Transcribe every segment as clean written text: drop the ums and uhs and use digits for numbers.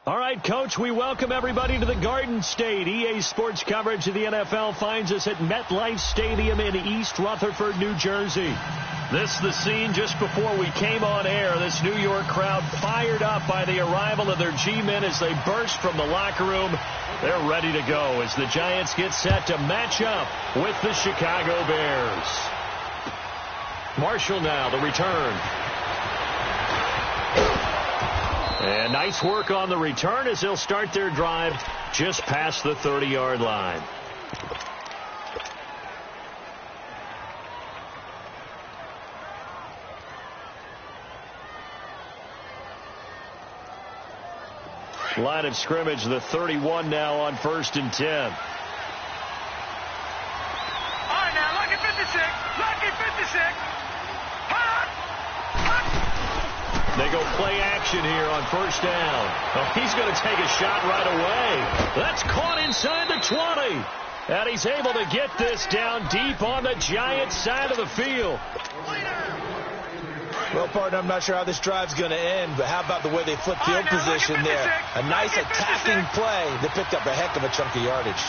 All right, Coach, we welcome everybody to the Garden State. EA Sports coverage of the NFL finds us at MetLife Stadium in East Rutherford, New Jersey. This is the scene just before we came on air. This New York crowd fired up by the arrival of their G-men as they burst from the locker room. They're ready to go as the Giants get set to match up with the Chicago Bears. Marshall now, the return. And nice work on the return as they'll start their drive just past the 30-yard line. Line of scrimmage, the 31 now on 1st and 10. All right, now, lucky 56. Lucky 56. They go play action here on 1st down. Oh, he's going to take a shot right away. That's caught inside the 20. And he's able to get this down deep on the Giants side of the field. Well, partner, I'm not sure how this drive's going to end, but how about the way they flip field position there? A nice attacking play that picked up a heck of a chunk of yardage.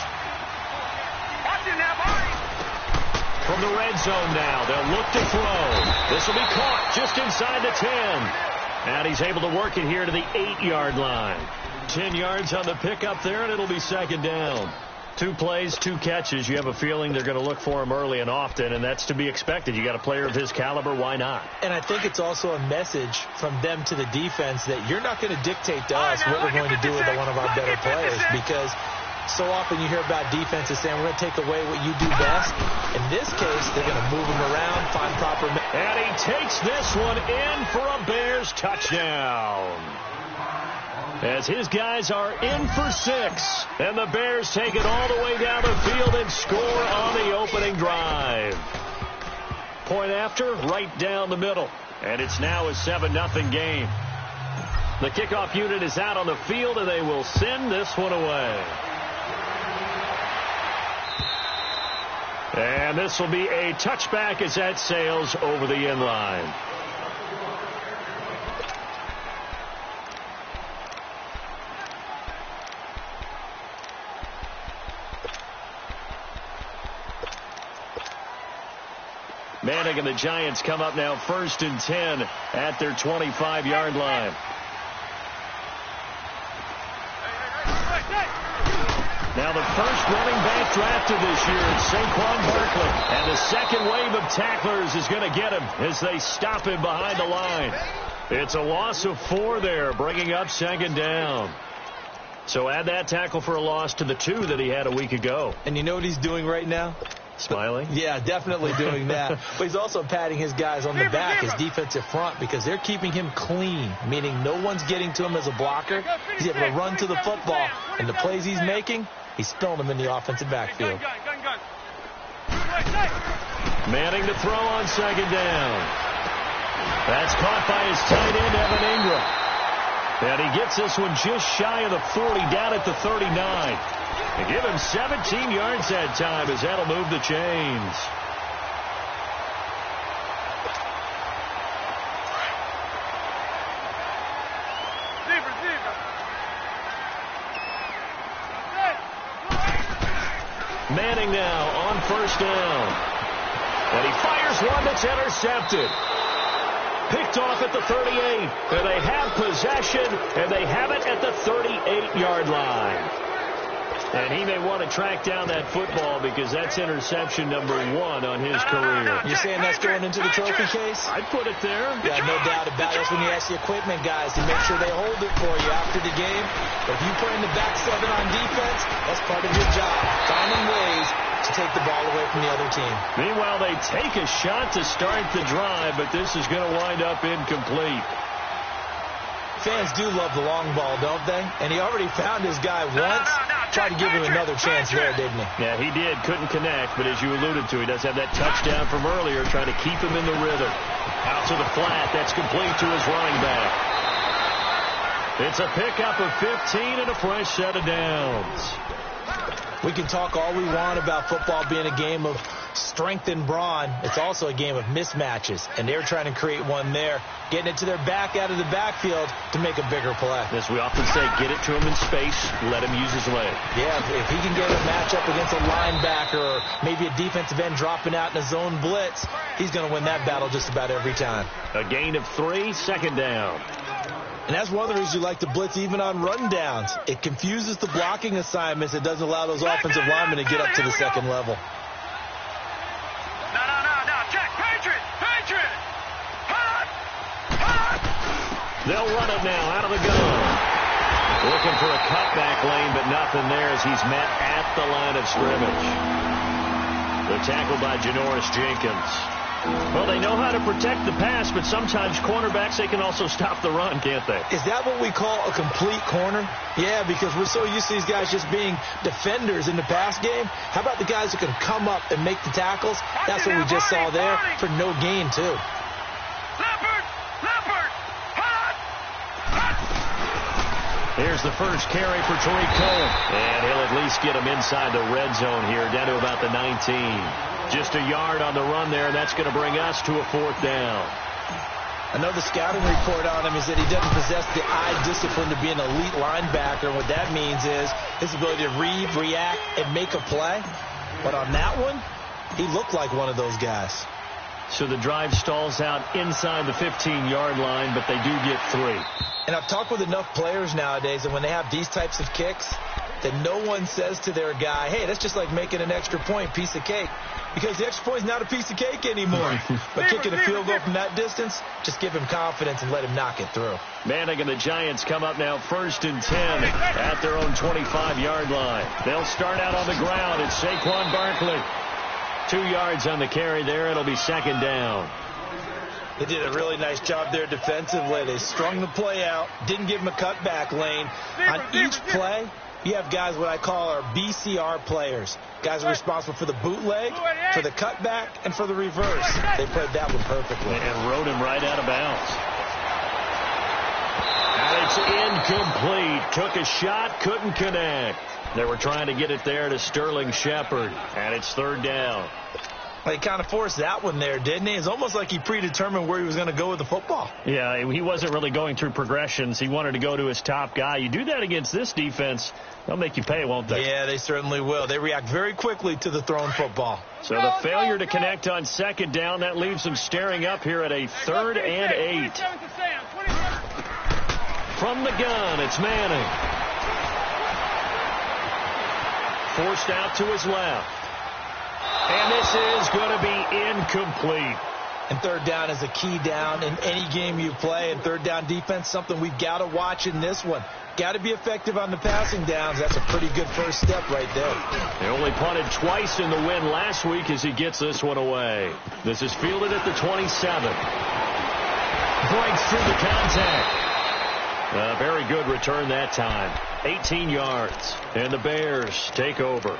From the red zone now, they'll look to throw. This will be caught just inside the 10. And he's able to work it here to the 8-yard line. 10 yards on the pickup there, and it'll be 2nd down. 2 plays, 2 catches. You have a feeling they're going to look for him early and often, and that's to be expected. You got a player of his caliber, why not? And I think it's also a message from them to the defense that you're not going to dictate to us what we're going to do with one of our better players, because so often you hear about defenses saying we're going to take away what you do best. In this case, they're going to move him around, find proper... And he takes this one in for a Bears touchdown. As his guys are in for 6. And the Bears take it all the way down the field and score on the opening drive. Point after, right down the middle. And it's now a 7-0 game. The kickoff unit is out on the field, and they will send this one away. And this will be a touchback as that sails over the end line. Manning and the Giants come up now 1st and 10 at their 25-yard line. Now the first running back drafted this year is Saquon Barkley. And the second wave of tacklers is going to get him as they stop him behind the line. It's a loss of 4 there, bringing up 2nd down. So add that tackle for a loss to the 2 that he had a week ago. And you know what he's doing right now? Smiling? Yeah, definitely doing that. But he's also patting his guys on the back, his defensive front, because they're keeping him clean, meaning no one's getting to him as a blocker. He's able to run to the football. And the plays he's making, he's throwing them in the offensive backfield. Manning to throw on 2nd down. That's caught by his tight end, Evan Ingram. And he gets this one just shy of the 40, down at the 39. And give him 17 yards that time as that'll move the chains. Manning now on 1st down. And he fires one that's intercepted. Picked off at the 38. And they have possession, and they have it at the 38-yard line. And he may want to track down that football because that's interception number 1 on his career. You're saying that's going into the trophy case? I'd put it there. Yeah, no doubt about it. That's when you ask the equipment guys to make sure they hold it for you after the game. But if you put in the back 7 on defense, that's part of your job, finding ways to take the ball away from the other team. Meanwhile, they take a shot to start the drive, but this is going to wind up incomplete. Fans do love the long ball, don't they? And he already found his guy once. Tried to give him another chance there, didn't he? Yeah, he did. Couldn't connect, but as you alluded to, he does have that touchdown from earlier, trying to keep him in the rhythm. Out to the flat. That's complete to his running back. It's a pickup of 15 and a fresh set of downs. We can talk all we want about football being a game of strength and brawn. It's also a game of mismatches, and they're trying to create one there, getting it to their back out of the backfield to make a bigger play. As we often say, get it to him in space, let him use his leg. Yeah, if he can get a matchup against a linebacker or maybe a defensive end dropping out in a zone blitz, he's going to win that battle just about every time. A gain of 3, second down. And that's one of the reasons you like to blitz even on rundowns. It confuses the blocking assignments. It doesn't allow those offensive linemen to get up to the second level. No. Check. Patriot. Hot. They'll run it now out of the gun. Looking for a cutback lane, but nothing there as he's met at the line of scrimmage. The tackle by Janoris Jenkins. Well, they know how to protect the pass, but sometimes cornerbacks, they can also stop the run, can't they? Is that what we call a complete corner? Yeah, because we're so used to these guys just being defenders in the pass game. How about the guys who can come up and make the tackles? That's what we just saw there for no gain, too. Leopard. Hot. Here's the first carry for Tariq Cohen. And he'll at least get him inside the red zone here, down to about the 19. Just a yard on the run there, and that's going to bring us to a 4th down. I know the scouting report on him is that he doesn't possess the eye discipline to be an elite linebacker. What that means is his ability to read, react, and make a play. But on that one, he looked like one of those guys. So the drive stalls out inside the 15-yard line, but they do get 3. And I've talked with enough players nowadays, and when they have these types of kicks, that no one says to their guy, hey, that's just like making an extra point, piece of cake. Because the extra point is not a piece of cake anymore. But kicking a field goal from that distance, just give him confidence and let him knock it through. Manning and the Giants come up now 1st and 10 at their own 25-yard line. They'll start out on the ground. It's Saquon Barkley. 2 yards on the carry there. It'll be 2nd down. They did a really nice job there defensively. They strung the play out, didn't give him a cutback lane. On each play, you have guys what I call our BCR players. Guys are responsible for the bootleg, for the cutback, and for the reverse. They played that one perfectly. And rode him right out of bounds. And it's incomplete. Took a shot, couldn't connect. They were trying to get it there to Sterling Shepard. And it's 3rd down. He kind of forced that one there, didn't he? It's almost like he predetermined where he was going to go with the football. Yeah, he wasn't really going through progressions. He wanted to go to his top guy. You do that against this defense, they'll make you pay, won't they? Yeah, they certainly will. They react very quickly to the thrown football. So the failure to connect on 2nd down, that leaves them staring up here at a 3rd and 8. From the gun, it's Manning. Forced out to his left. And this is going to be incomplete. And 3rd down is a key down in any game you play. And 3rd down defense, something we've got to watch in this one. Got to be effective on the passing downs. That's a pretty good first step right there. They only punted twice in the win last week as he gets this one away. This is fielded at the 27. Breaks through the contact. A very good return that time. 18 yards. And the Bears take over.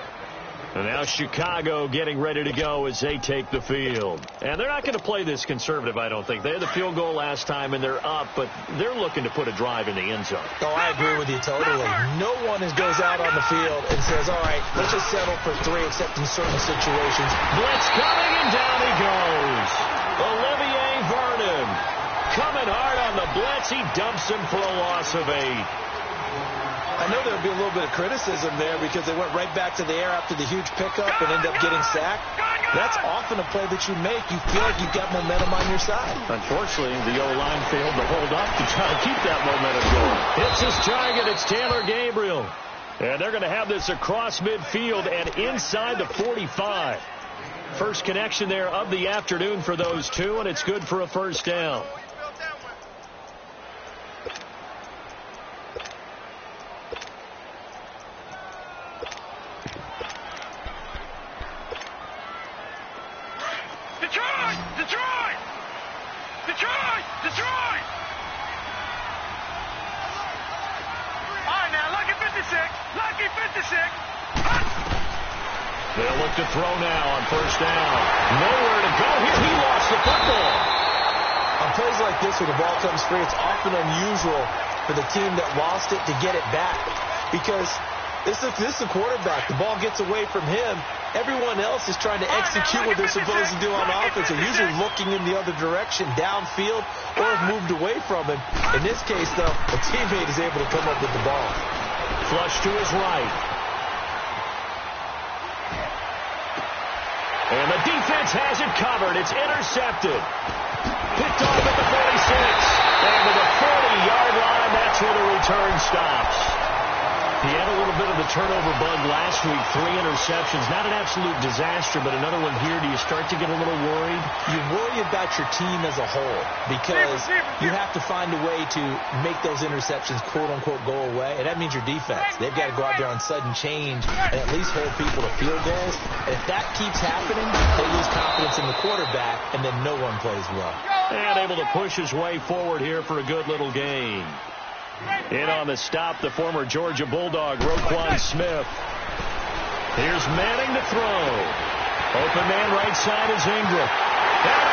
And now Chicago getting ready to go as they take the field. And they're not going to play this conservative, I don't think. They had the field goal last time, and they're up, but they're looking to put a drive in the end zone. Oh, I agree with you totally. No one goes out on the field and says, all right, let's just settle for 3, except in certain situations. Blitz coming, and down he goes. Olivier Vernon coming hard on the blitz. He dumps him for a loss of 8. I know there'll be a little bit of criticism there because they went right back to the air after the huge pickup and ended up getting sacked. That's often a play that you make. You feel like you've got momentum on your side. Unfortunately, the O-line failed to hold up to try to keep that momentum going. Hits his target. It's Taylor Gabriel. And they're going to have this across midfield and inside the 45. First connection there of the afternoon for those two, and it's good for a 1st down. Detroit! All right, now, Lucky 56. They'll look to throw now on 1st down. Nowhere to go here. He lost the football. On plays like this where the ball comes free, it's often unusual for the team that lost it to get it back because This is the quarterback. The ball gets away from him. Everyone else is trying to execute what they're supposed to do on offense. They're usually looking in the other direction, downfield, or have moved away from him. In this case, though, a teammate is able to come up with the ball. Flush to his right. And the defense has it covered. It's intercepted. Picked off at the 46. And to the 40-yard line, that's where the return stops. He had a little bit of the turnover bug last week, 3 interceptions. Not an absolute disaster, but another one here. Do you start to get a little worried? You worry about your team as a whole because you have to find a way to make those interceptions, quote-unquote, go away. And that means your defense. They've got to go out there on sudden change and at least hold people to field goals. And if that keeps happening, they lose confidence in the quarterback, and then no one plays well. And able to push his way forward here for a good little gain. In on the stop, the former Georgia Bulldog, Roquan Smith. Here's Manning to throw. Open man right side is Ingram. And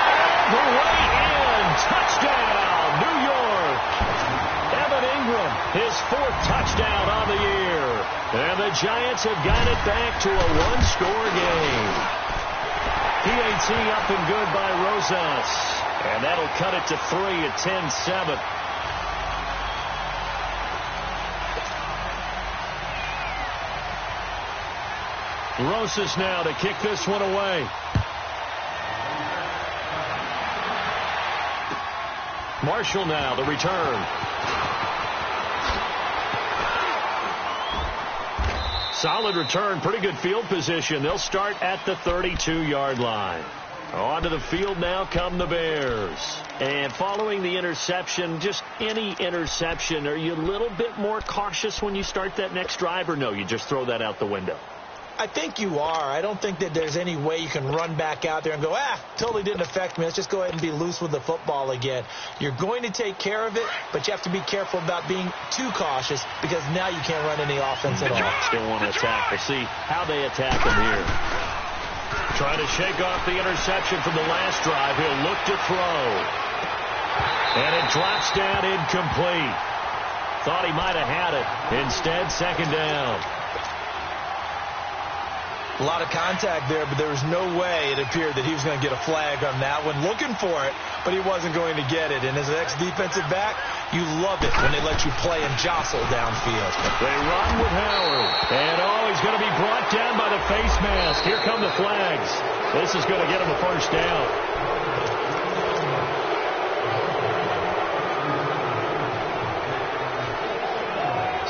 the way in. Touchdown, New York. Evan Ingram, his 4th touchdown on the year. And the Giants have got it back to a 1-score game. PAT up and good by Rosas. And that'll cut it to 3 at 10-7. Rosas now to kick this one away. Marshall now, the return. Solid return, pretty good field position. They'll start at the 32-yard line. Onto the field now come the Bears. And following the interception, just any interception, are you a little bit more cautious when you start that next drive, or no, you just throw that out the window? I think you are. I don't think that there's any way you can run back out there and go, totally didn't affect me. Let's just go ahead and be loose with the football again. You're going to take care of it, but you have to be careful about being too cautious because now you can't run any offense at all. Still want to attack. We'll see how they attack him here. Trying to shake off the interception from the last drive. He'll look to throw. And it drops down incomplete. Thought he might have had it. Instead, 2nd down. A lot of contact there, but there was no way it appeared that he was going to get a flag on that one. Looking for it, but he wasn't going to get it. And as an ex-defensive back, you love it when they let you play and jostle downfield. They run with Howard. And, he's going to be brought down by the face mask. Here come the flags. This is going to get him a 1st down.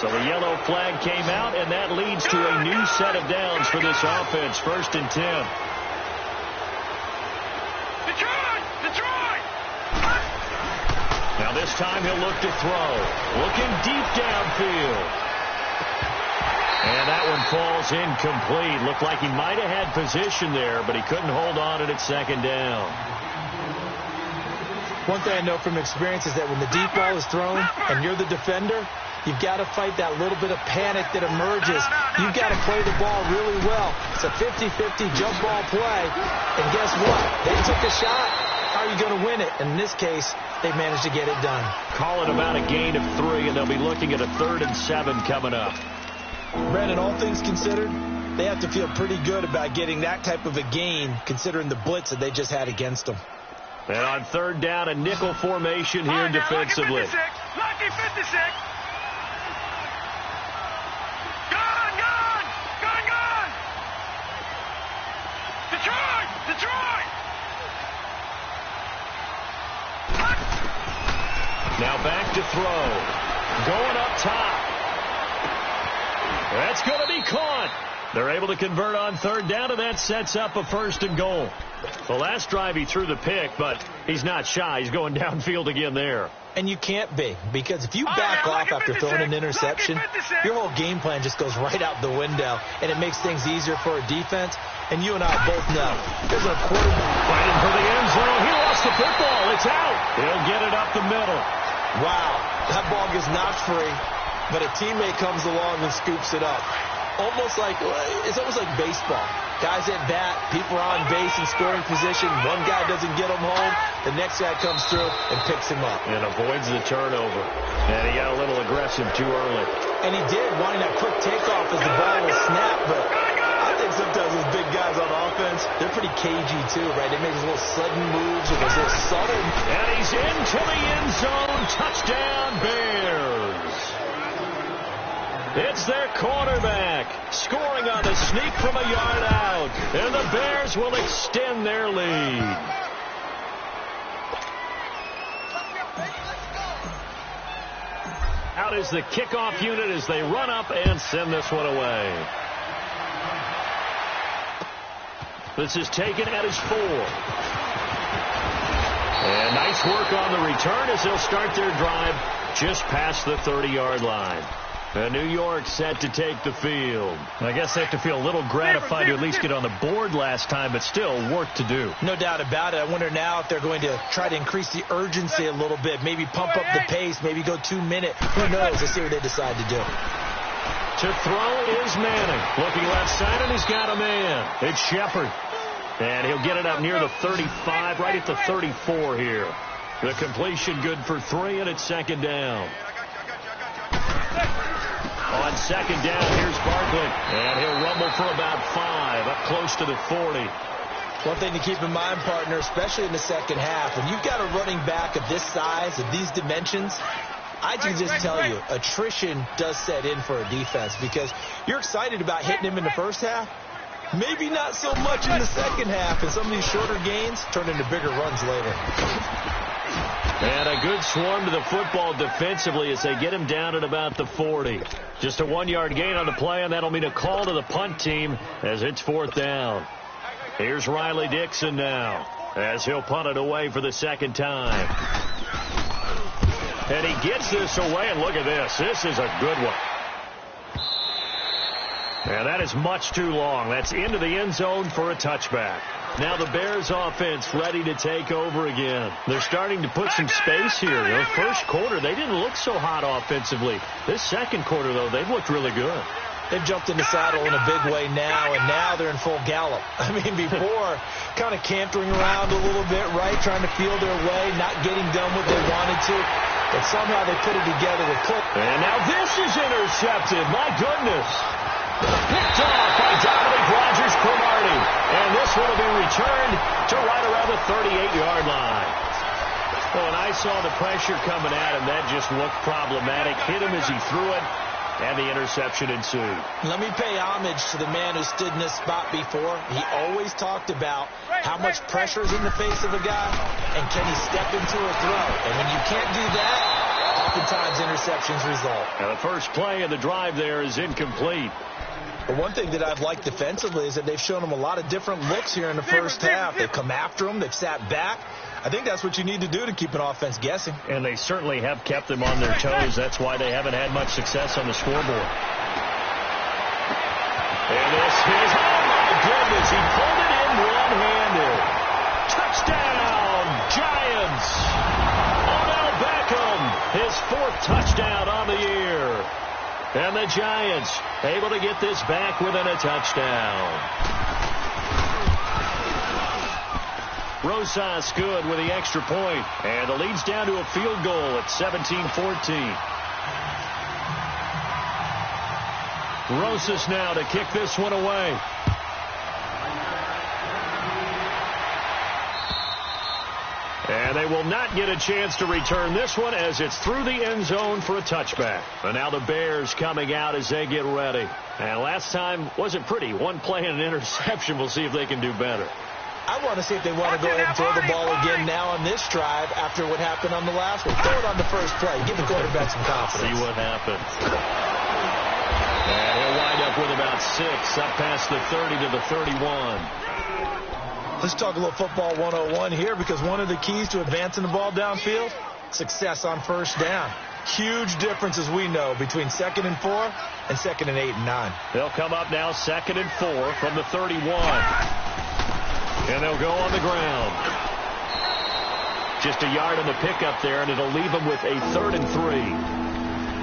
So the yellow flag came out, and that leads to a new set of downs for this offense. 1st and 10. Detroit! Now this time he'll look to throw. Looking deep downfield. And that one falls incomplete. Looked like he might have had position there, but he couldn't hold on to it at 2nd down. One thing I know from experience is that when the deep ball is thrown and you're the defender, you've got to fight that little bit of panic that emerges. You've got to play the ball really well. It's a 50-50 jump ball play. And guess what? They took a shot. How are you going to win it? In this case, they managed to get it done. Call it about a gain of 3, and they'll be looking at a 3rd and 7 coming up. Brandon, all things considered, they have to feel pretty good about getting that type of a gain considering the blitz that they just had against them. And on 3rd down, a nickel formation here defensively. Lucky 56. Gone! Detroit! Now back to throw. Going up top. That's going to be caught. They're able to convert on 3rd down, and that sets up a 1st and goal. The last drive he threw the pick, but he's not shy. He's going downfield again there. And you can't be, because if you back off after throwing an interception, your whole game plan just goes right out the window, and it makes things easier for a defense. And you and I both know there's a quarterback fighting for the end zone. He lost the football. It's out. He'll get it up the middle. Wow, that ball gets knocked free, but a teammate comes along and scoops it up. almost like baseball. Guys at bat, people are on base in scoring position. One guy doesn't get him home. The next guy comes through and picks him up. And avoids the turnover. And he got a little aggressive too early. And he did, wanting that quick takeoff as the ball was snapped. But I think sometimes those big guys on offense, they're pretty cagey too, right? They make those little sudden moves or those little subtle. And he's into the end zone. Touchdown, Bears. It's their quarterback scoring on the sneak from a yard out. And the Bears will extend their lead. Out is the kickoff unit as they run up and send this one away. This is taken at his 4. And nice work on the return as they'll start their drive just past the 30-yard line. And New York set to take the field. I guess they have to feel a little gratified to at least get on the board last time, but still work to do. No doubt about it. I wonder now if they're going to try to increase the urgency a little bit, maybe pump up the pace, maybe go 2 minute. Who knows? Let's see what they decide to do. To throw is Manning. Looking left side, and he's got a man. It's Shepard. And he'll get it up near the 35, right at the 34 here. The completion good for 3, and it's second down. On second down, here's Barkley. And he'll rumble for about 5, up close to the 40. One thing to keep in mind, partner, especially in the second half, when you've got a running back of this size, of these dimensions, I can just tell you, attrition does set in for a defense because you're excited about hitting him in the first half. Maybe not so much in the second half, and some of these shorter gains turn into bigger runs later. And a good swarm to the football defensively as they get him down at about the 40. Just a 1-yard gain on the play, and that'll mean a call to the punt team as it's 4th down. Here's Riley Dixon now as he'll punt it away for the second time. And he gets this away, and look at this. This is a good one. And that is much too long. That's into the end zone for a touchback. Now the Bears offense ready to take over again. They're starting to put some space here. The first quarter, they didn't look so hot offensively. This second quarter, though, they've looked really good. They've jumped in the saddle in a big way now, and now they're in full gallop. I mean, before, kind of cantering around a little bit, right, trying to feel their way, not getting done what they wanted to. But somehow they put it together with Cook. And now this is intercepted. My goodness. Picked off by Dominic Rodgers-Cromartie. And this one will be returned to right around the 38-yard line. Well, and I saw the pressure coming at him. That just looked problematic. Hit him as he threw it, and the interception ensued. Let me pay homage to the man who stood in this spot before. He always talked about how much pressure is in the face of a guy, and can he step into a throw. And when you can't do that, oftentimes interceptions result. Now the first play of the drive there is incomplete. But one thing that I've liked defensively is that they've shown them a lot of different looks here in the first half. They've come after them. They've sat back. I think that's what you need to do to keep an offense guessing. And they certainly have kept them on their toes. That's why they haven't had much success on the scoreboard. And this is, oh my goodness, he pulled it in one-handed. Touchdown, Giants. Odell Beckham, his 4th touchdown on the year. And the Giants able to get this back within a touchdown. Rosas good with the extra point. And the lead's down to a field goal at 17-14. Rosas now to kick this one away. And they will not get a chance to return this one as it's through the end zone for a touchback. And now the Bears coming out as they get ready. And last time wasn't pretty. One play and an interception. We'll see if they can do better. I want to see if they want to go ahead and throw the ball again now on this drive after what happened on the last one. Throw it on the first play. Give the quarterback some confidence. See what happens. And he'll wind up with about 6 up past the 30 to the 31. Let's talk a little football 101 here because one of the keys to advancing the ball downfield, success on first down. Huge difference, as we know, between 2nd and 4 and 2nd and 8 and 9. They'll come up now 2nd and 4 from the 31. And they'll go on the ground. Just a yard on the pickup there, and it'll leave them with a 3rd and 3.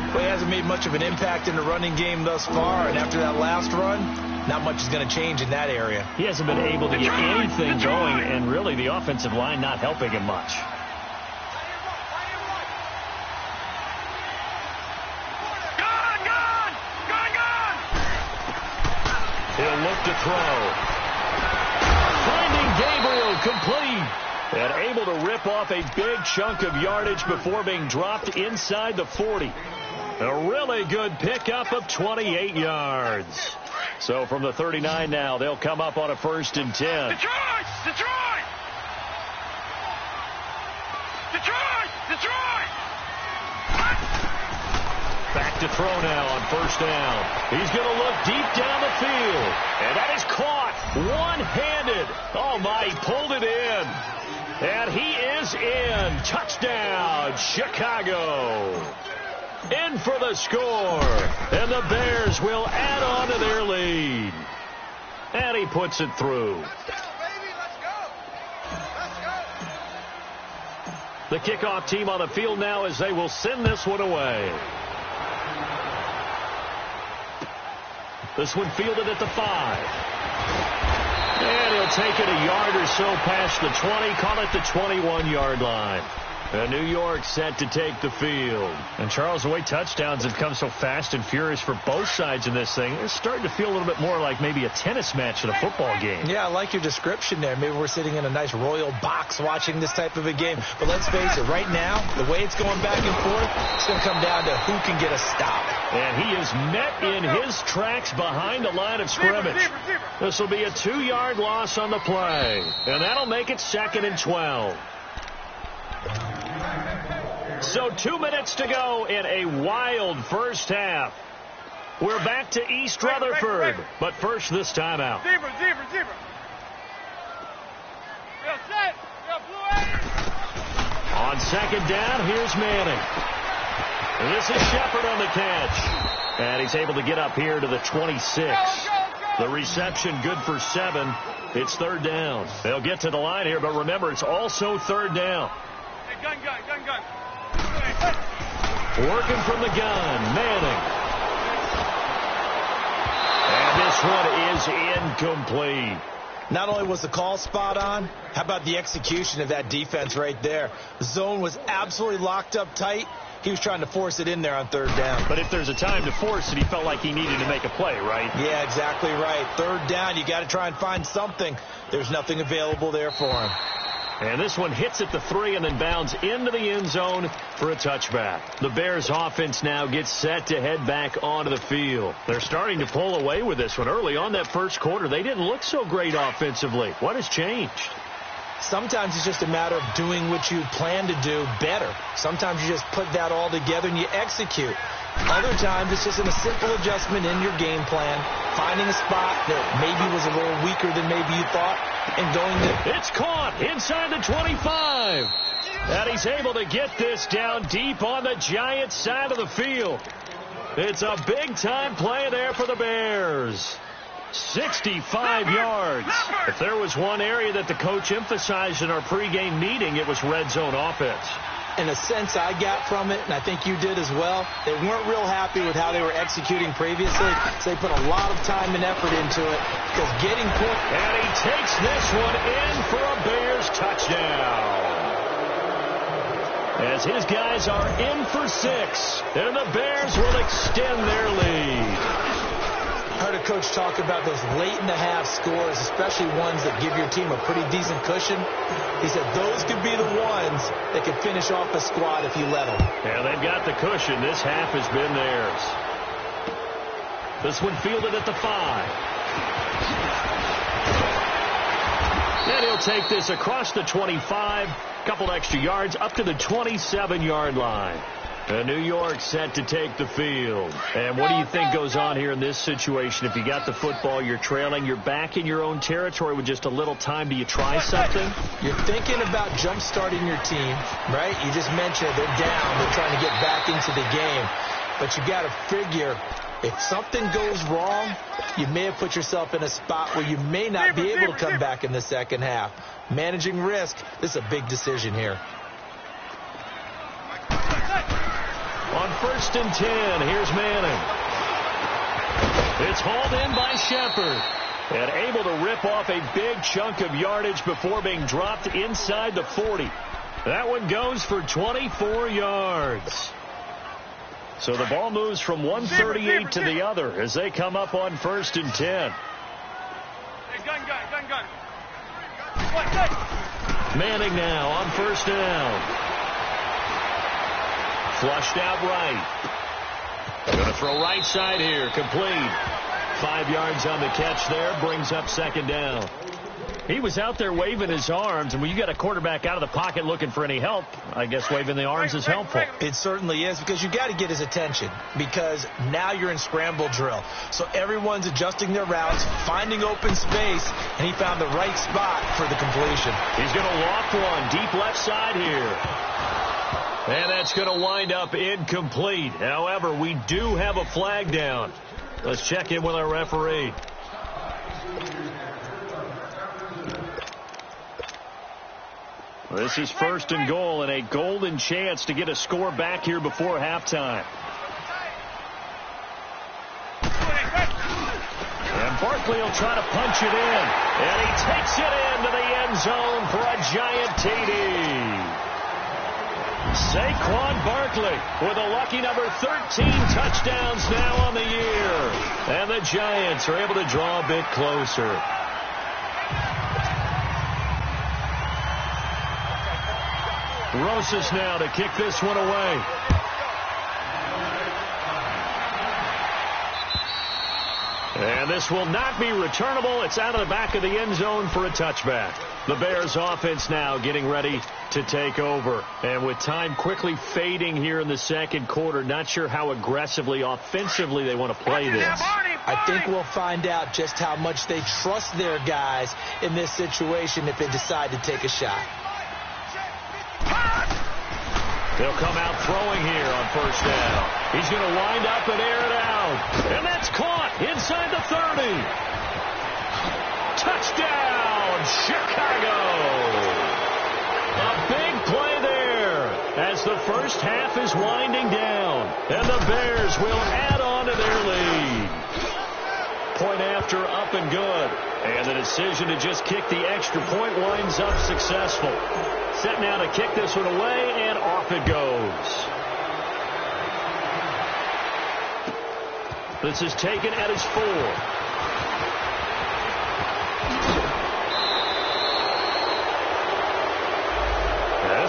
Well, he hasn't made much of an impact in the running game thus far, and after that last run, not much is going to change in that area. He hasn't been able to get anything going, and really the offensive line not helping him much. He'll look to throw. Finding Gabriel complete. And able to rip off a big chunk of yardage before being dropped inside the 40. A really good pickup of 28 yards. So from the 39 now, they'll come up on a 1st and 10. Detroit! Detroit! Detroit! Detroit! Back to throw now on 1st down. He's going to look deep down the field. And that is caught one-handed. Oh, my, he pulled it in. And he is in. Touchdown, Chicago. In for the score. And the Bears will add on to their lead. And he puts it through. The kickoff team on the field now as they will send this one away. This one fielded at the 5. And he'll take it a yard or so past the 20, call it the 21-yard line. And New York set to take the field. And, Charles, the way touchdowns have come so fast and furious for both sides in this thing, it's starting to feel a little bit more like maybe a tennis match in a football game. Yeah, I like your description there. Maybe we're sitting in a nice royal box watching this type of a game. But let's face it, right now, the way it's going back and forth, it's going to come down to who can get a stop. And he is met in his tracks behind the line of scrimmage. This will be a 2-yard loss on the play. And that'll make it 2nd and 12. So 2 minutes to go in a wild first half. We're back to East Rutherford. But first, this timeout. Zebra. Set. On 2nd down, here's Manning. And this is Shepard on the catch. And he's able to get up here to the 26. The reception good for 7. It's 3rd down. They'll get to the line here, but remember, it's also 3rd down. Hey, gun. Working from the gun, Manning. And this one is incomplete. Not only was the call spot on, how about the execution of that defense right there? The zone was absolutely locked up tight. He was trying to force it in there on 3rd down. But if there's a time to force it, he felt like he needed to make a play, right? Yeah, exactly right. 3rd down, you got to try and find something. There's nothing available there for him. And this one hits at the 3 and then bounds into the end zone for a touchback. The Bears offense now gets set to head back onto the field. They're starting to pull away with this one. Early on that first quarter, they didn't look so great offensively. What has changed? Sometimes it's just a matter of doing what you plan to do better. Sometimes you just put that all together and you execute. Other times it's just a simple adjustment in your game plan, finding a spot that maybe was a little weaker than maybe you thought, and going to... It's caught inside the 25. And he's able to get this down deep on the Giants' side of the field. It's a big-time play there for the Bears. 65 yards. If there was one area that the coach emphasized in our pregame meeting, it was red zone offense. In a sense I got from it, and I think you did as well, they weren't real happy with how they were executing previously, so they put a lot of time and effort into it, because getting points... And he takes this one in for a Bears touchdown. As his guys are in for 6, and the Bears will extend their lead. I heard a coach talk about those late-in-the-half scores, especially ones that give your team a pretty decent cushion. He said those could be the ones that could finish off a squad if you let them. Yeah, they've got the cushion. This half has been theirs. This one fielded at the 5. And he'll take this across the 25, couple extra yards, up to the 27-yard line. And New York set to take the field. And what do you think goes on here in this situation? If you got the football, you're trailing, you're back in your own territory with just a little time. Do you try something? You're thinking about jump-starting your team, right? You just mentioned they're down. They're trying to get back into the game. But you got to figure, if something goes wrong, you may have put yourself in a spot where you may not be able to come back in the second half. Managing risk, this is a big decision here. On 1st and 10, here's Manning. It's hauled in by Shepard. And able to rip off a big chunk of yardage before being dropped inside the 40. That one goes for 24 yards. So the ball moves from 138 to the other as they come up on 1st and 10. Gun. Manning now on 1st down. Flushed out right. Going to throw right side here. Complete. 5 yards on the catch there. Brings up 2nd down. He was out there waving his arms, and when you got a quarterback out of the pocket looking for any help, I guess waving the arms is helpful. It certainly is, because you got to get his attention, because now you're in scramble drill. So everyone's adjusting their routes, finding open space, and he found the right spot for the completion. He's going to loft one deep left side here. And that's going to wind up incomplete. However, we do have a flag down. Let's check in with our referee. This is 1st and goal and a golden chance to get a score back here before halftime. And Barkley will try to punch it in. And he takes it into the end zone for a giant TD. Saquon Barkley with a lucky number 13 touchdowns now on the year. And the Giants are able to draw a bit closer. Rosas now to kick this one away. And this will not be returnable. It's out of the back of the end zone for a touchback. The Bears offense now getting ready to take over. And with time quickly fading here in the 2nd quarter, not sure how aggressively, offensively they want to play this. I think we'll find out just how much they trust their guys in this situation if they decide to take a shot. They'll come out throwing here on 1st down. He's going to wind up and air it out. And that's caught inside the 30. Touchdown, Chicago. A big play there as the first half is winding down. And the Bears will add on to their lead. Point after, up and good. And the decision to just kick the extra point winds up successful. Set now to kick this one away, and off it goes. This is taken at his 4.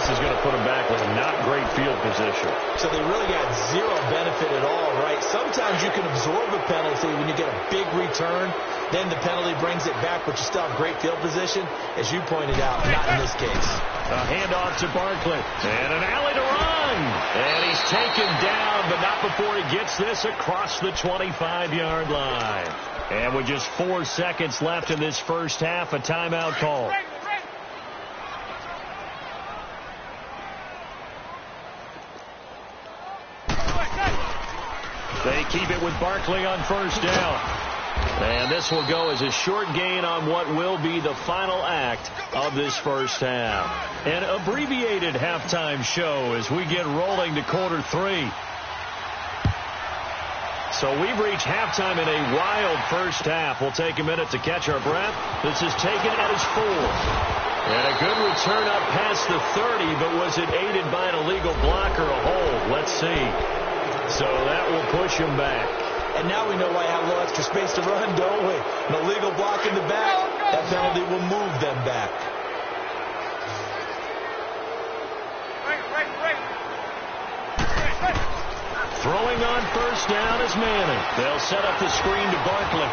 This is going to put him back with not great field position. So they really got zero benefit at all, right? Sometimes you can absorb a penalty when you get a big return. Then the penalty brings it back, but you still have great field position. As you pointed out, not in this case. A handoff to Barkley. And an alley to run. And he's taken down, but not before he gets this across the 25-yard line. And with just 4 seconds left in this first half, a timeout call. They keep it with Barkley on 1st down. And this will go as a short gain on what will be the final act of this first half. An abbreviated halftime show as we get rolling to quarter 3. So we've reached halftime in a wild first half. We'll take a minute to catch our breath. This is taken at his 4. And a good return up past the 30, but was it aided by an illegal block or a hold? Let's see. So that will push him back. And now we know why I have a little extra space to run, don't we? An illegal block in the back, that penalty will move them back. Throwing on 1st down is Manning. They'll set up the screen to Barkley.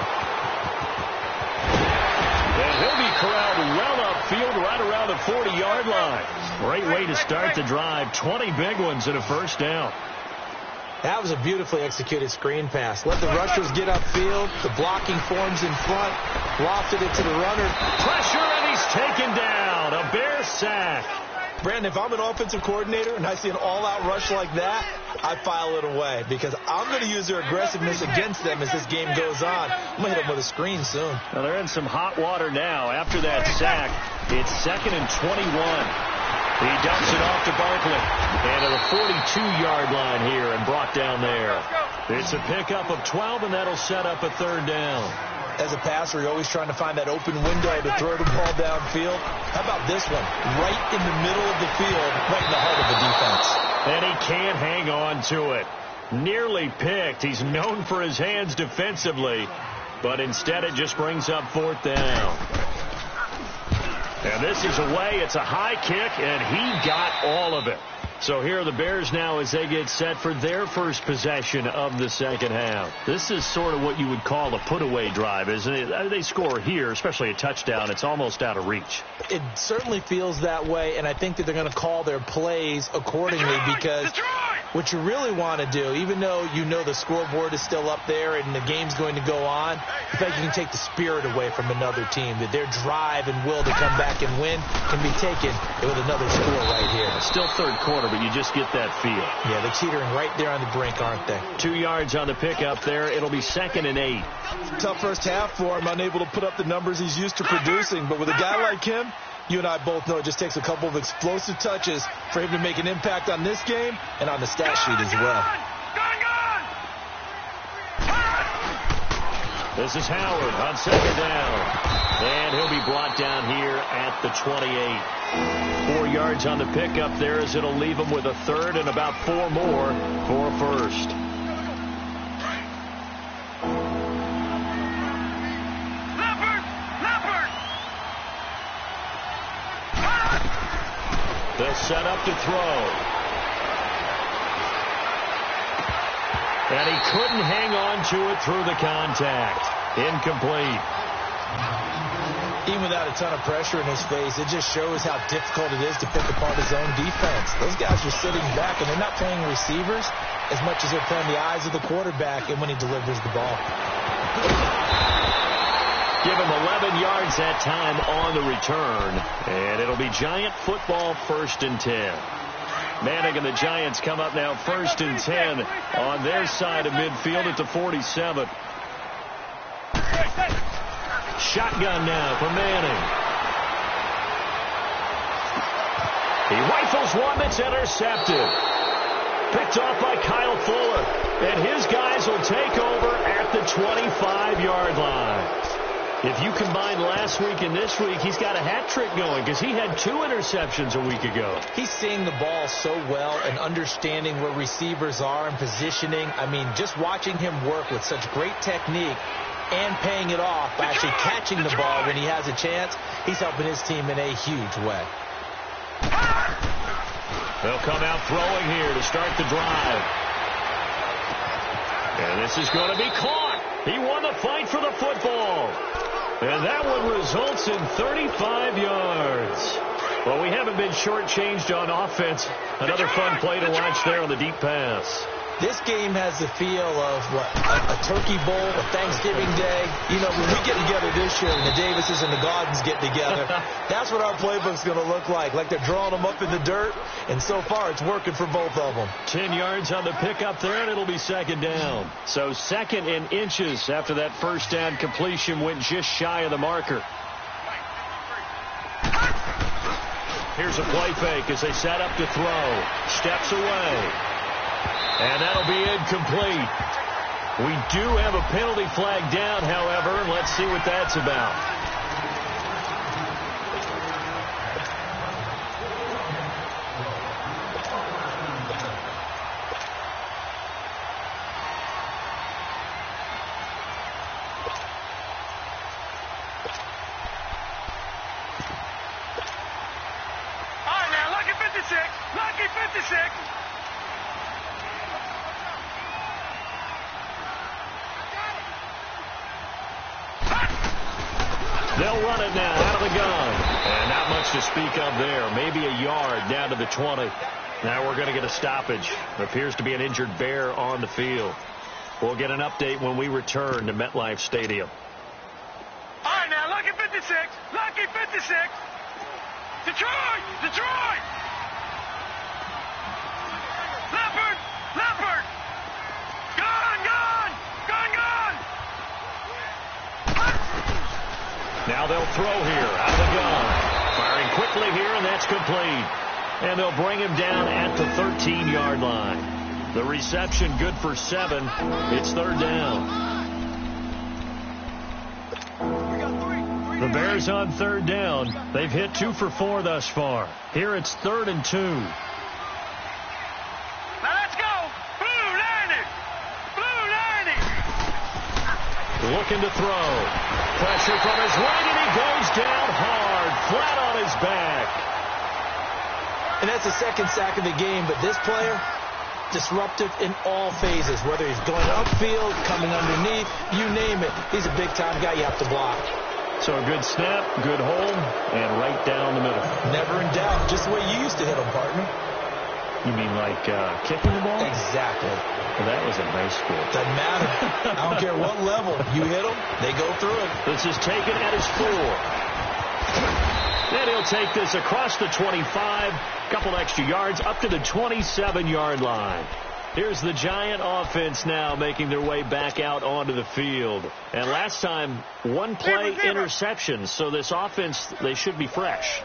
And he'll be corralled well upfield right around the 40-yard line. Great way to start the drive. 20 big ones and a 1st down. That was a beautifully executed screen pass. Let the rushers get upfield. The blocking forms in front. Lofted it to the runner. Pressure, and he's taken down. A Bear sack. Brandon, if I'm an offensive coordinator and I see an all-out rush like that, I file it away because I'm going to use their aggressiveness against them as this game goes on. I'm going to hit them with a screen soon. Well, they're in some hot water now. After that sack, it's 2nd and 21. He dumps it off to Barkley. And to the 42-yard line here and brought down there. It's a pickup of 12, and that'll set up a third down. As a passer, you're always trying to find that open window to throw the ball downfield. How about this one? Right in the middle of the field, right in the heart of the defense. And he can't hang on to it. Nearly picked. He's known for his hands defensively, but instead it just brings up fourth down. And this is away. It's a high kick, and he got all of it. So here are the Bears now as they get set for their first possession of the second half. This is sort of what you would call a put-away drive, isn't it? They score here, especially a touchdown. It's almost out of reach. It certainly feels that way, and I think that they're going to call their plays accordingly because what you really want to do, even though you know the scoreboard is still up there and the game's going to go on, I think you can take the spirit away from another team, that their drive and will to come back and win can be taken with another score right here. Still third quarter, but you just get that feel. Yeah, they're teetering right there on the brink, aren't they? 2 yards on the pickup there. It'll be 2nd and 8. Tough first half for him, unable to put up the numbers he's used to producing. But with a guy like him, you and I both know it just takes a couple of explosive touches for him to make an impact on this game and on the stat sheet as well. This is Howard on second down. And he'll be brought down here at the 28. 4 yards on the pickup there as it'll leave him with a third and about 4 more for a first. They'll set up to throw. And he couldn't hang on to it through the contact. Incomplete. Even without a ton of pressure in his face, it just shows how difficult it is to pick apart his own defense. Those guys are sitting back, and they're not playing receivers as much as they're playing the eyes of the quarterback and when he delivers the ball. Give him 11 yards that time on the return, and it'll be Giant football 1st and 10. Manning and the Giants come up now 1st and 10 on their side of midfield at the 47. Shotgun now for Manning. He rifles one that's intercepted. Picked off by Kyle Fuller. And his guys will take over at the 25-yard line. If you combine last week and this week, he's got a hat trick going because he had 2 interceptions a week ago. He's seeing the ball so well and understanding where receivers are and positioning. I mean, just watching him work with such great technique and paying it off by actually catching the ball when he has a chance, he's helping his team in a huge way. They'll come out throwing here to start the drive. And this is going to be caught. He won the fight for the football. And that one results in 35 yards. Well, we haven't been shortchanged on offense. Another fun play to watch there on the deep pass. This game has the feel of, what, a turkey bowl, a Thanksgiving Day. You know, when we get together this year and the Davises and the Gaudens get together, that's what our playbook's going to look like they're drawing them up in the dirt, and so far it's working for both of them. 10 yards on the pickup there, and it'll be 2nd down. So 2nd and inches after that first down completion went just shy of the marker. Here's a play fake as they set up to throw. Steps away. And that'll be incomplete. We do have a penalty flag down, however. Let's see what that's about. All right, now, lucky 56. Lucky 56. They'll run it now out of the gun. And not much to speak of there. Maybe a yard down to the 20. Now we're going to get a stoppage. There appears to be an injured Bear on the field. We'll get an update when we return to MetLife Stadium. All right, now, lucky 56. Lucky 56. Detroit! Detroit! Leopard! Leopard! Gone! Gone! Gone! Gone! Now they'll throw here out of the gun. Firing quickly here, and that's complete. And they'll bring him down at the 13-yard line. The reception good for 7. It's 3rd down. The Bears on 3rd down. They've hit 2 for 4 thus far. Here it's 3rd and 2. Now let's go. Blue 90. Blue 90. Looking to throw. Pressure from his right, and he goes down hard, flat on his back. And that's the second sack of the game, but this player, disruptive in all phases, whether he's going upfield, coming underneath, you name it. He's a big-time guy you have to block. So a good snap, good hold, and right down the middle. Never in doubt. Just the way you used to hit them, partner. You mean like kicking the ball? Exactly. Well, that was in high school. Doesn't matter. I don't care what level. You hit them, they go through it. This is taken at his 4. Then he'll take this across the 25, couple extra yards, up to the 27-yard line. Here's the Giant offense now making their way back out onto the field. And last time, 1 play interception, so this offense, they should be fresh.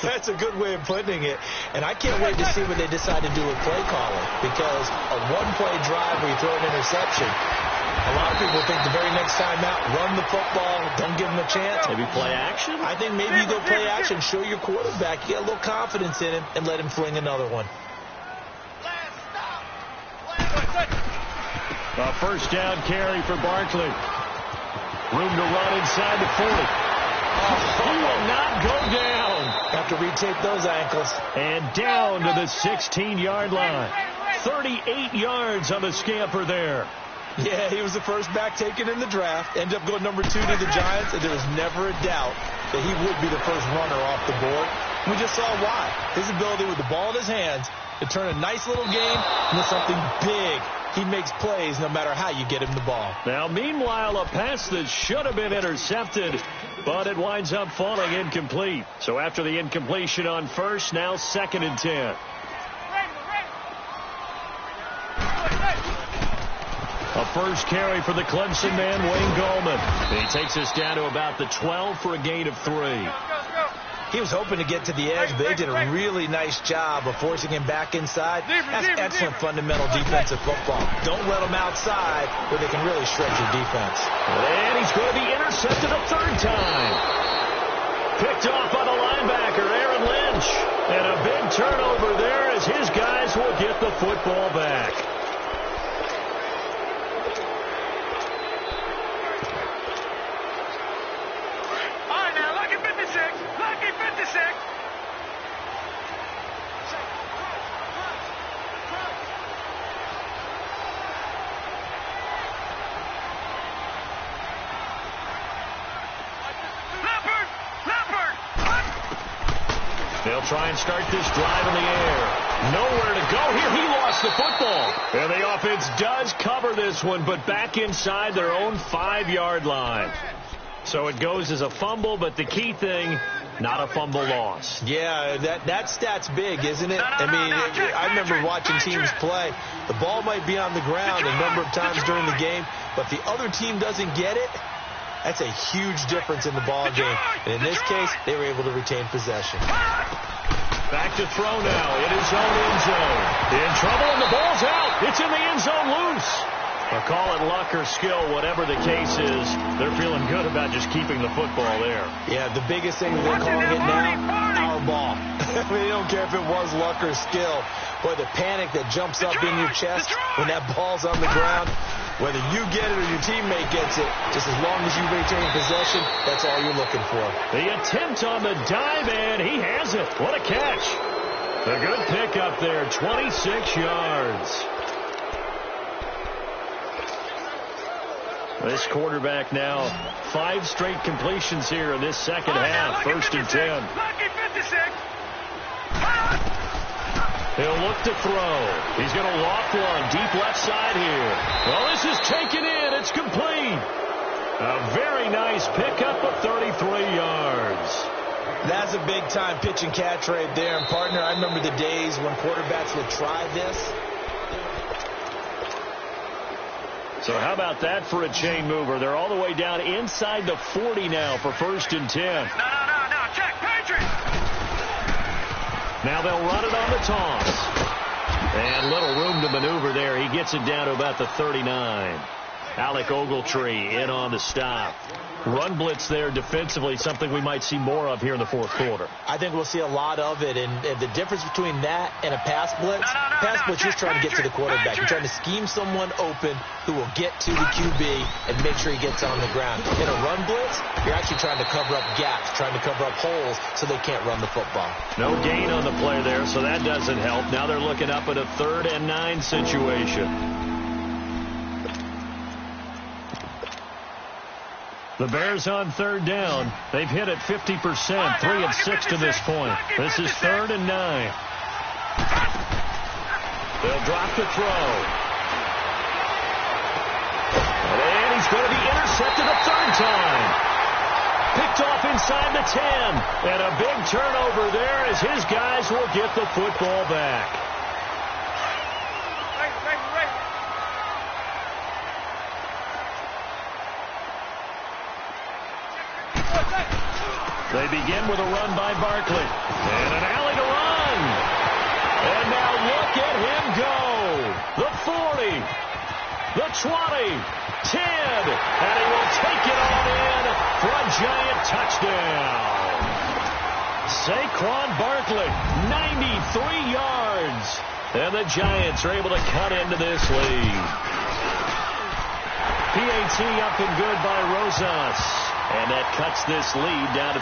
That's a good way of putting it. And I can't wait to see what they decide to do with play calling, because a 1-play drive where you throw an interception, a lot of people think the very next time out, run the football, don't give them a chance. Maybe play action? I think maybe you go play action, show your quarterback, you get a little confidence in him, and let him fling another one. A first down carry for Barkley. Room to run inside the 40. He will not go down. Have to retake those ankles. And down to the 16-yard line. 38 yards on the scamper there. Yeah, he was the first back taken in the draft. Ended up going number 2 to the Giants, and there was never a doubt that he would be the first runner off the board. We just saw why. His ability with the ball in his hands to turn a nice little game into something big. He makes plays no matter how you get him the ball. Now, meanwhile, a pass that should have been intercepted, but it winds up falling incomplete. So after the incompletion on first, now 2nd and 10. A first carry for the Clemson man, Wayne Gallman. He takes us down to about the 12 for a gain of 3. He was hoping to get to the edge, but they did a really nice job of forcing him back inside. That's excellent fundamental defensive football. Don't let them outside where they can really stretch your defense. And he's going to be intercepted a 3rd time. Picked off by the linebacker, Aaron Lynch. And a big turnover there as his guys will get the football back. They'll try and start this drive in the air. Nowhere to go here. He lost the football. And the offense does cover this one, but back inside their own 5-yard line. So it goes as a fumble, but the key thing, not a fumble loss. Yeah, that stat's big, isn't it? I mean, I remember watching teams play. The ball might be on the ground a number of times during the game, but the other team doesn't get it. That's a huge difference in the ball game. And in this case, they were able to retain possession. Back to throw now in his own end zone. In trouble, and the ball's out. It's in the end zone loose. Or call it luck or skill, whatever the case is, they're feeling good about just keeping the football there. Yeah, the biggest thing they're calling it now, our ball. I mean, they don't care if it was luck or skill. Boy, the panic that jumps up in your chest when that ball's on the ground, whether you get it or your teammate gets it, just as long as you retain possession, that's all you're looking for. The attempt on the dive, and he has it. What a catch. A good pickup there, 26 yards. This quarterback now, 5 straight completions here in this second half. 1st and 10. He'll look to throw. He's going to loft one deep left side here. Well, this is taken in. It's complete. A very nice pickup of 33 yards. That's a big-time pitch and catch right there. And, partner, I remember the days when quarterbacks would try this. So how about that for a chain mover? They're all the way down inside the 40 now for 1st and 10. No. Check, Patriot. Now they'll run it on the toss. And little room to maneuver there. He gets it down to about the 39. Alec Ogletree in on the stop. Run blitz there defensively, something we might see more of here in the fourth quarter. I think we'll see a lot of it, and the difference between that and a pass blitz, you're just trying to get to the quarterback. You're trying to scheme someone open who will get to the QB and make sure he gets on the ground. In a run blitz, you're actually trying to cover up gaps, trying to cover up holes so they can't run the football. No gain on the play there, so that doesn't help. Now they're looking up at a 3rd and 9 situation. The Bears on 3rd down. They've hit it 50%, 3 of 6 to this point. This is 3rd and 9. They'll drop the throw. And he's going to be intercepted a 3rd time. Picked off inside the 10. And a big turnover there as his guys will get the football back. They begin with a run by Barkley. And an alley to run. And now look at him go. The 40. The 20. 10. And he will take it on in for a giant touchdown. Saquon Barkley, 93 yards. And the Giants are able to cut into this lead. PAT up and good by Rosas. And that cuts this lead down to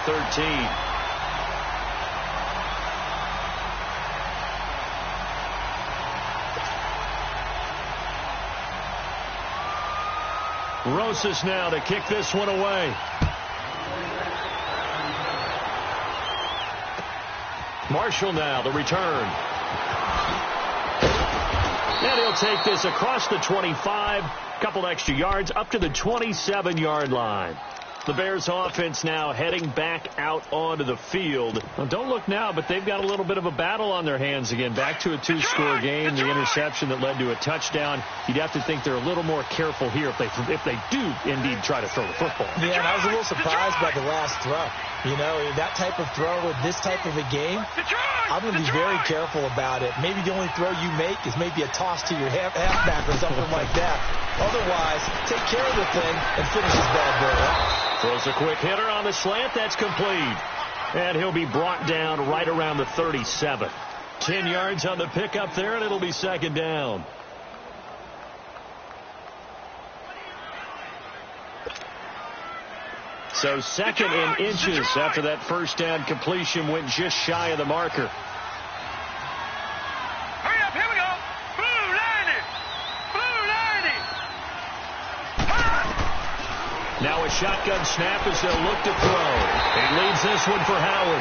13. Rosas now to kick this one away. Marshall now, the return. And he'll take this across the 25, couple extra yards, up to the 27-yard line. The Bears offense now heading back out onto the field. Well, don't look now, but they've got a little bit of a battle on their hands again. Back to a 2-score game. The interception that led to a touchdown. You'd have to think they're a little more careful here if they do indeed try to throw the football. Yeah, and I was a little surprised by the last throw. You know, that type of throw with this type of a game, I'm going to be very careful about it. Maybe the only throw you make is maybe a toss to your halfback or something like that. Otherwise, take care of the thing and finish this bad boy up. Throws a quick hitter on the slant. That's complete. And he'll be brought down right around the 37. 10 yards on the pickup there, and it'll be 2nd down. So 2nd and inches after that first down completion went just shy of the marker. Hurry up, here we go. Blue 90. Blue 90. Now a shotgun snap as they'll look to throw. He leads this one for Howard.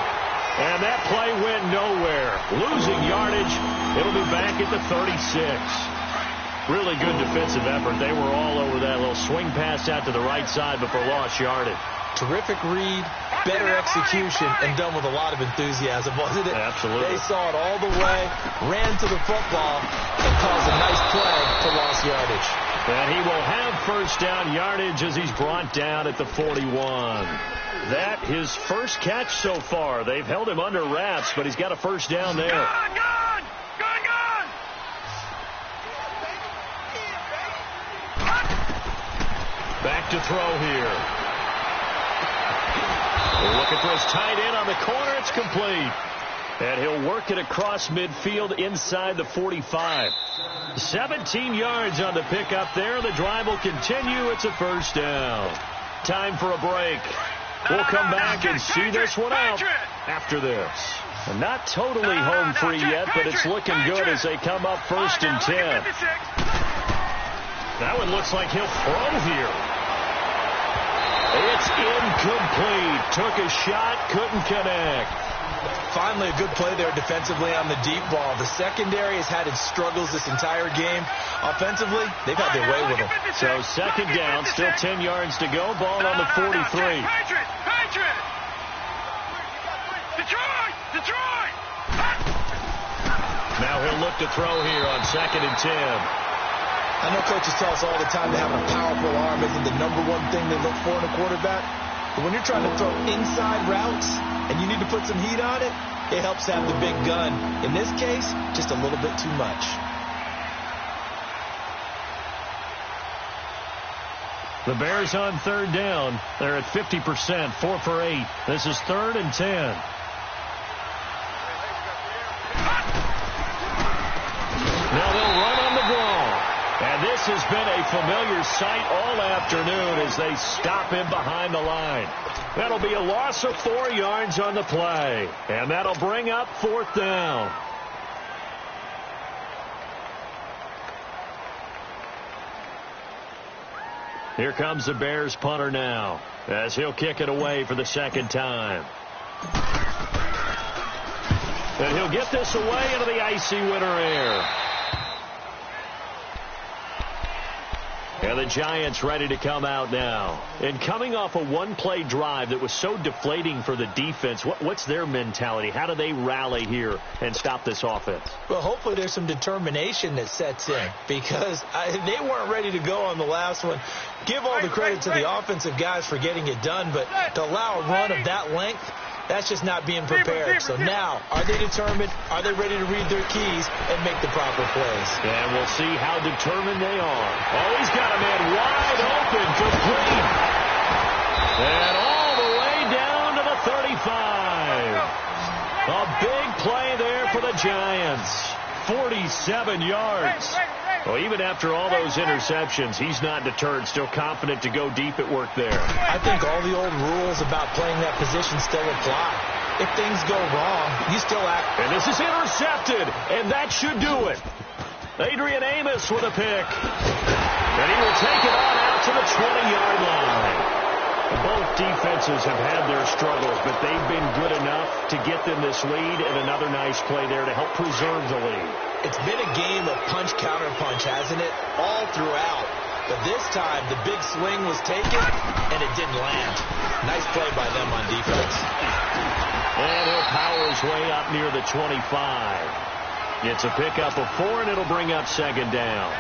And that play went nowhere. Losing yardage. It'll be back at the 36. Really good defensive effort. They were all over that little swing pass out to the right side before lost yardage. Terrific read, better execution, and done with a lot of enthusiasm, wasn't it? Absolutely. They saw it all the way, ran to the football, and caused a nice play for lost yardage. And he will have first down yardage as he's brought down at the 41. That his first catch so far. They've held him under wraps, but he's got a first down there. Gone! Back to throw here. They're looking for his tight end on the corner. It's complete. And he'll work it across midfield inside the 45. 17 yards on the pickup there. The drive will continue. It's a first down. Time for a break. We'll come back and see this one out after this. And not totally home free yet, but it's looking good as they come up 1st and 10. That one looks like he'll throw here. It's incomplete. Took a shot, couldn't connect. Finally, a good play there defensively on the deep ball. The secondary has had its struggles this entire game. Offensively, they've had their way with them. So 2nd down, still 10 yards to go. Ball on the 43. Detroit! Now he'll look to throw here on 2nd and 10. I know coaches tell us all the time that having a powerful arm isn't the #1 thing they look for in a quarterback. But when you're trying to throw inside routes and you need to put some heat on it, it helps to have the big gun. In this case, just a little bit too much. The Bears on third down. They're at 50%, 4 for 8. This is 3rd and 10. Now they'll run on the draw. And this has been a familiar sight all afternoon as they stop him behind the line. That'll be a loss of 4 yards on the play. And that'll bring up 4th down. Here comes the Bears punter now as he'll kick it away for the 2nd time. And he'll get this away into the icy winter air. And the Giants ready to come out now. And coming off a one-play drive that was so deflating for the defense, what's their mentality? How do they rally here and stop this offense? Well, hopefully there's some determination that sets in because they weren't ready to go on the last one. Give all the credit to the offensive guys for getting it done, but to allow a run of that length, that's just not being prepared. So now, are they determined? Are they ready to read their keys and make the proper plays? And we'll see how determined they are. Oh, he's got a man wide open, complete. And all the way down to the 35. A big play there for the Giants. 47 yards. Well, even after all those interceptions, he's not deterred, still confident to go deep at work there. I think all the old rules about playing that position still apply. If things go wrong, you still act. And this is intercepted, and that should do it. Adrian Amos with a pick. And he will take it on out to the 20-yard line. Both defenses have had their struggles, but they've been good enough to get them this lead, and another nice play there to help preserve the lead. It's been a game of punch-counter-punch, hasn't it? All throughout. But this time, the big swing was taken, and it didn't land. Nice play by them on defense. And he'll power his way up near the 25. It's a pickup of 4, and it'll bring up 2nd down.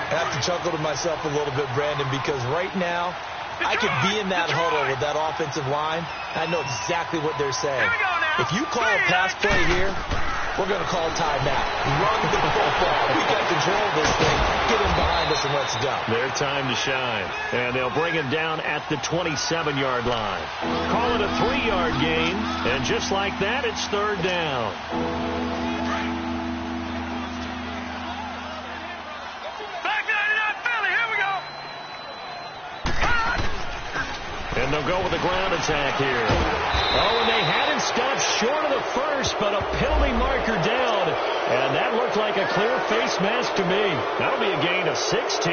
I have to chuckle to myself a little bit, Brandon, because right now, I could be in that huddle with that offensive line. I know exactly what they're saying. If you call a pass play here, we're going to call timeout. Run the football. We got control of this thing. Get him behind us and let's go. Their time to shine. And they'll bring him down at the 27-yard line. Call it a 3-yard gain. And just like that, it's 3rd down. And they'll go with the ground attack here. Oh, and they had him stopped short of the first, but a penalty marker down. And that looked like a clear face mask to me. That'll be a gain of 16.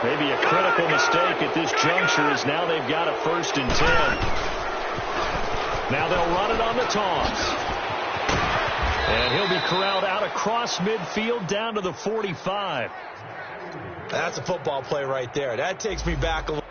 Maybe a critical mistake at this juncture as now they've got a 1st and 10. Now they'll run it on the toss. And he'll be corralled out across midfield down to the 45. That's a football play right there. That takes me back a little.